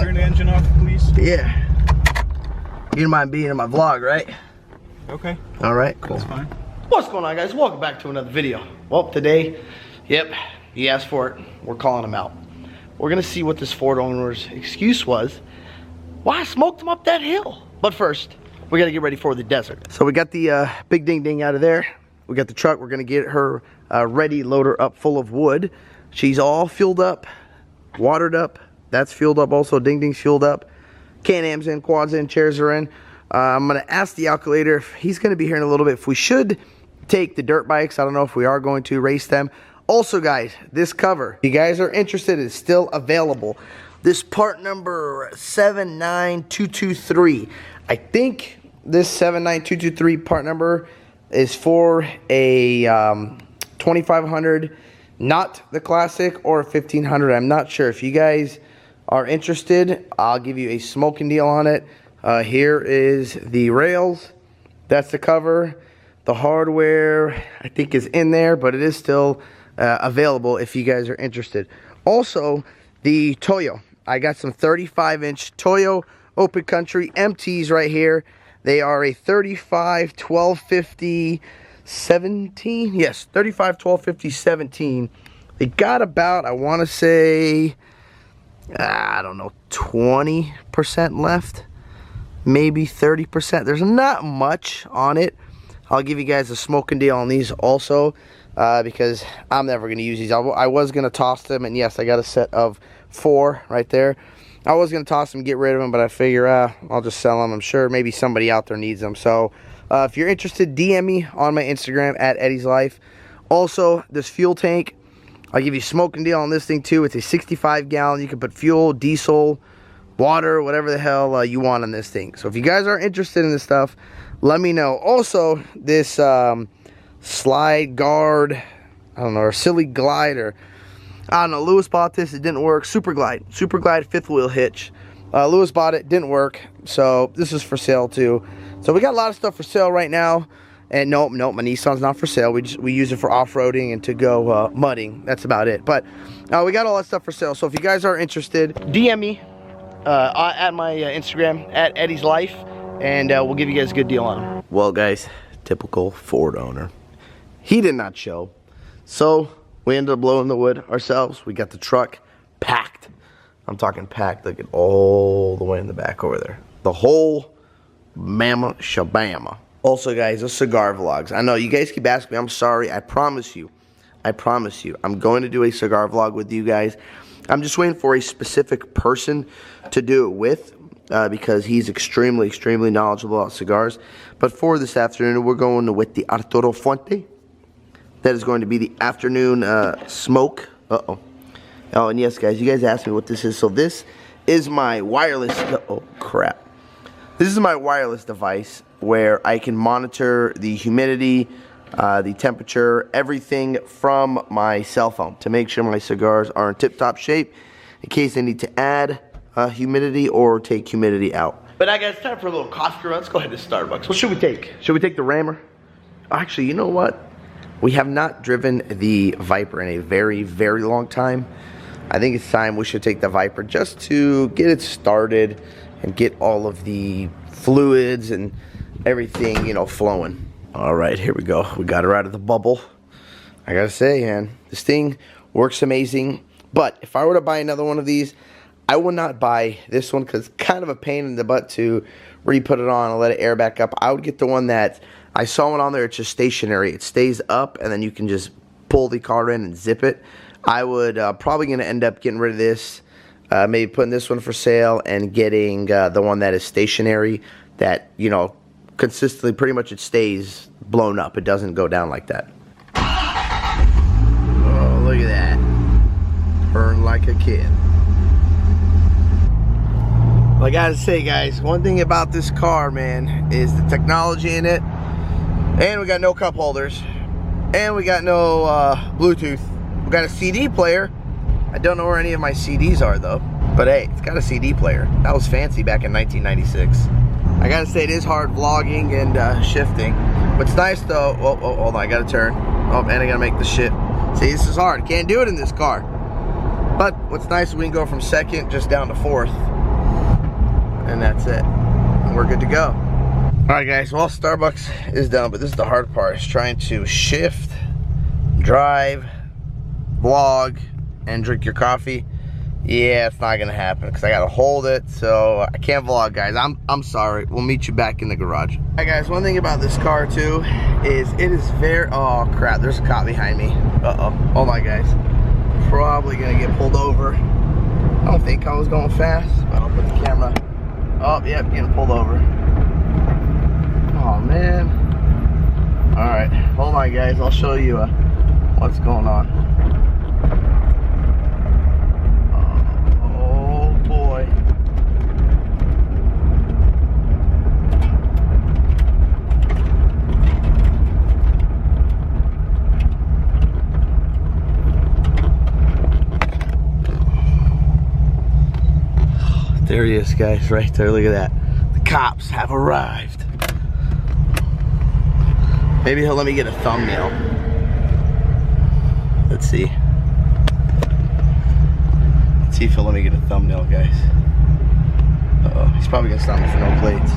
turn the engine off, please? Yeah. You don't mind being in my vlog, right? Okay. All right, cool. That's fine. What's going on, guys? Welcome back to another video. Well, today, yep, he asked for it. We're calling him out. We're gonna see what this Ford owner's excuse was. Why I smoked him up that hill. But first, we gotta get ready for the desert. So we got the big ding ding out of there. We got the truck. We're gonna get her ready, load her up full of wood. She's all fueled up, watered up. That's fueled up also. Ding ding's fueled up. Can-Am's in, quads in, chairs are in. I'm gonna ask the alkalator if he's gonna be here in a little bit. If we should take the dirt bikes, I don't know if we are going to race them. Also, guys, this cover, if you guys are interested, is still available. This part number 79223. I think this 79223 part number is for a 2500, not the classic, or 1500. I'm not sure. If you guys are interested, I'll give you a smoking deal on it. Here is the rails. That's the cover. The hardware, I think, is in there, but it is still available if you guys are interested. Also, the Toyo. I got some 35-inch Toyo Open Country MTs right here. They are a 35 1250 17. Yes, 35 1250 17. They got about, I want to say, I don't know, 20% left, maybe 30%. There's not much on it. I'll give you guys a smoking deal on these also, because I'm never going to use these. I was going to toss them, and yes, I got a set of 4 right there. I was going to toss them, get rid of them, but I figure I'll just sell them. I'm sure maybe somebody out there needs them. So if you're interested, DM me on my Instagram at Eddie's Life. Also, this fuel tank, I'll give you a smoking deal on this thing too. It's a 65 gallon. You can put fuel, diesel, water, whatever the hell you want on this thing. So if you guys are interested in this stuff, let me know. Also, this slide guard, I don't know, or silly glide, or I don't know, Lewis bought this, it didn't work. Super glide 5th wheel hitch. Lewis bought it, didn't work. So this is for sale too. So we got a lot of stuff for sale right now. And nope, my Nissan's not for sale. We use it for off-roading and to go mudding. That's about it. But we got all that stuff for sale. So if you guys are interested, DM me at my Instagram at Eddie's Life, and we'll give you guys a good deal on them. Well, guys, typical Ford owner. He did not show, so we ended up blowing the wood ourselves. We got the truck packed. I'm talking packed. Look at all the way in the back over there. The whole mama shabama. Also, guys, the cigar vlogs. I know you guys keep asking me. I'm sorry. I promise you. I'm going to do a cigar vlog with you guys. I'm just waiting for a specific person to do it with, because he's extremely knowledgeable about cigars. But for this afternoon, we're going with the Arturo Fuente. That is going to be the afternoon smoke. Oh, and yes, guys, you guys asked me what this is. So this is my wireless. Oh, crap. This is my wireless device where I can monitor the humidity, the temperature, everything from my cell phone to make sure my cigars are in tip-top shape in case I need to add humidity or take humidity out. But I guess it's time for a little coffee run. Let's go ahead to Starbucks. What should we take? Should we take the Rammer? Actually, you know what? We have not driven the Viper in a very long time. I think it's time we should take the Viper just to get it started and get all of the fluids and everything, you know, flowing. All right, here we go. We got her out of the bubble. I gotta say, man, this thing works amazing. But if I were to buy another one of these, I would not buy this one because it's kind of a pain in the butt to re-put it on and let it air back up. I would get the one that I saw one on there. It's just stationary. It stays up, and then you can just pull the car in and zip it. I would probably going to end up getting rid of this, maybe putting this one for sale and getting the one that is stationary that, you know, consistently pretty much it stays blown up. It doesn't go down like that. Oh, look at that. Burn like a kid. Well, I gotta say, guys, one thing about this car, man, is the technology in it. And we got no cup holders. And we got no Bluetooth. We got a CD player. I don't know where any of my CDs are, though. But hey, it's got a CD player. That was fancy back in 1996. I gotta say, it is hard vlogging and shifting. What's nice, though... Oh, hold on, I gotta turn. Oh, and I gotta make the shift. See, this is hard. Can't do it in this car. But what's nice is we can go from second just down to fourth. and that's it. And we're good to go. All right, guys. Well, Starbucks is done, but this is the hard part: is trying to shift, drive, vlog, and drink your coffee. Yeah, it's not gonna happen because I gotta hold it, so I can't vlog, guys. I'm sorry. We'll meet you back in the garage. All right, guys. One thing about this car too is it is very. Oh crap! There's a cop behind me. Hold on, guys. Probably gonna get pulled over. I don't think I was going fast, but I'll put the camera. Oh, yep, getting pulled over. Oh man. All right, hold on, guys. I'll show you what's going on. There he is, guys, right there. Look at that. The cops have arrived. Maybe he'll let me get a thumbnail. Let's see. Let's see if he'll let me get a thumbnail, guys. Uh-oh, he's probably gonna stop me for no plates.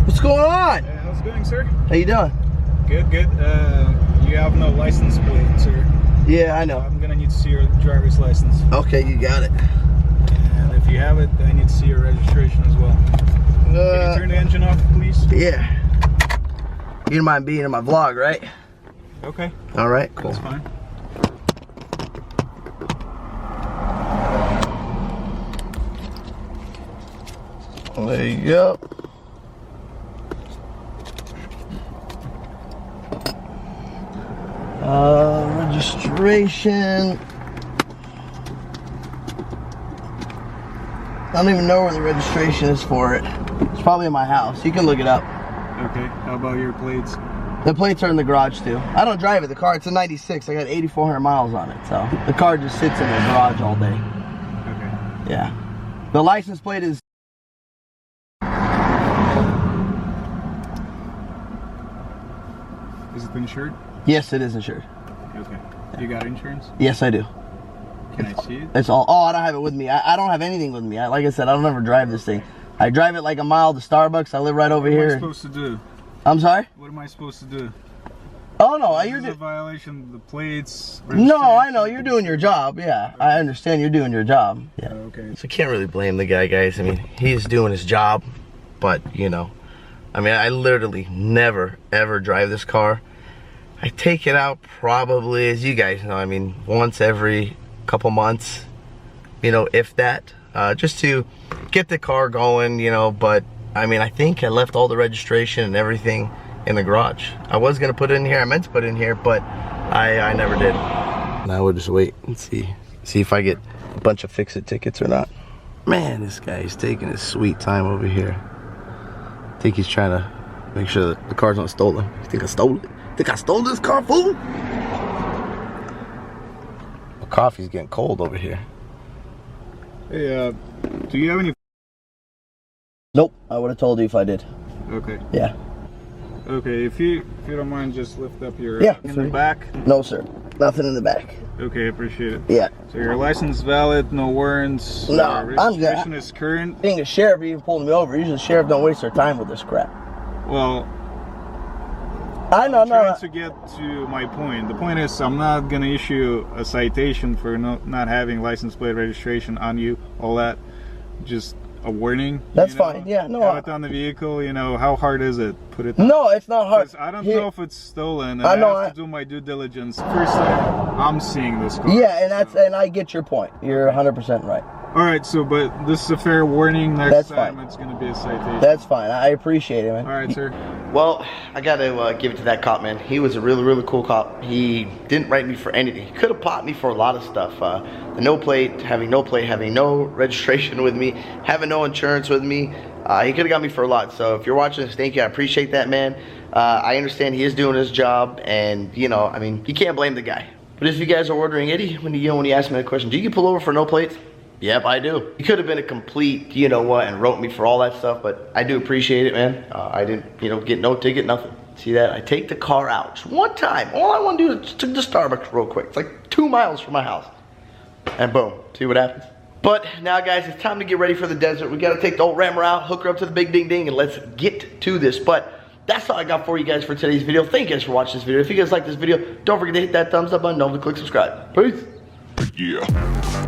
What's going on? How's it going, sir? How you doing? Good, good. You have no license plate, sir. Yeah, I know. I'm gonna need to see your driver's license. Okay, you got it. And if you have it, I need to see your registration as well. Can you turn the engine off, please? Yeah. You don't mind being in my vlog, right? Okay. All right, cool. That's fine. There you go. Registration. I don't even know where the registration is for it. It's probably in my house. You can look it up. Okay. How about your plates? The plates are in the garage too. I don't drive it. The car, it's a 96. I got 8,400 miles on it. So the car just sits in the garage all day. Okay. Yeah. The license plate is... Is it insured? Yes, it is insured. Okay. You got insurance? Yes, I do. Can I see it? It's all. Oh, I don't have it with me. I don't have anything with me. Like I said, I don't ever drive this thing. I drive it like a mile to Starbucks. I live right over here. What am I supposed to do? I'm sorry? What am I supposed to do? Oh no, This is a violation of the plates. No, I know you're doing your job. Yeah, I understand you're doing your job. Yeah. Okay. So can't really blame the guy, guys. I mean, he's doing his job, but you know, I mean, I literally never ever drive this car. I take it out probably, as you guys know, I mean, once every couple months, you know, if that, just to get the car going, you know. But I mean, I think I left all the registration and everything in the garage. I was gonna put it in here. I meant to put it in here, but I never did. Now we'll just wait and see if I get a bunch of fix-it tickets or not. Man, this guy is taking his sweet time over here. I think he's trying to make sure that the car's not stolen. You think I stole it? Think I stole this car, fool? The coffee's getting cold over here. Hey, do you have any? Nope, I would have told you if I did. Okay. Yeah. Okay, if you don't mind, just lift up your in the back. No, sir. Nothing in the back. Okay, appreciate it. Yeah. So your license valid, no warrants. No, I'm good. Registration is current. Being a sheriff even pulled me over. Usually, the sheriff don't waste their time with this crap. Well, I know, I'm trying to get to my point. The point is, I'm not gonna issue a citation for not having license plate registration on you. All that, just a warning. That's fine. Yeah, no. Have it on the vehicle. You know, how hard is it? Put it. No, it's not hard. I don't know if it's stolen. And I know. I have to do my due diligence. First time I'm seeing this car. Yeah, and I get your point. You're 100% right. All right, so but this is a fair warning. Next time it's going to be a citation. That's fine. I appreciate it, man. All right, sir. Well, I got to give it to that cop, man. He was a really, really cool cop. He didn't write me for anything. He could have popped me for a lot of stuff. The no plate, having no registration with me, having no insurance with me. He could have got me for a lot. So if you're watching this, thank you. I appreciate that, man. I understand he is doing his job, and you know, I mean, you can't blame the guy. But if you guys are ordering Eddie, when you ask me that question, do you get pulled over for no plates? Yep, I do. He could have been a complete, you know what, and wrote me for all that stuff, but I do appreciate it, man. I didn't, you know, get no ticket, nothing. See that? I take the car out just one time. All I want to do is to the Starbucks real quick. It's like 2 miles from my house. and boom, see what happens. But now guys, it's time to get ready for the desert. We gotta take the old rammer out, hook her up to the big ding ding, and let's get to this. But that's all I got for you guys for today's video. Thank you guys for watching this video. If you guys like this video, don't forget to hit that thumbs up button. Don't forget to click subscribe. Peace. Yeah.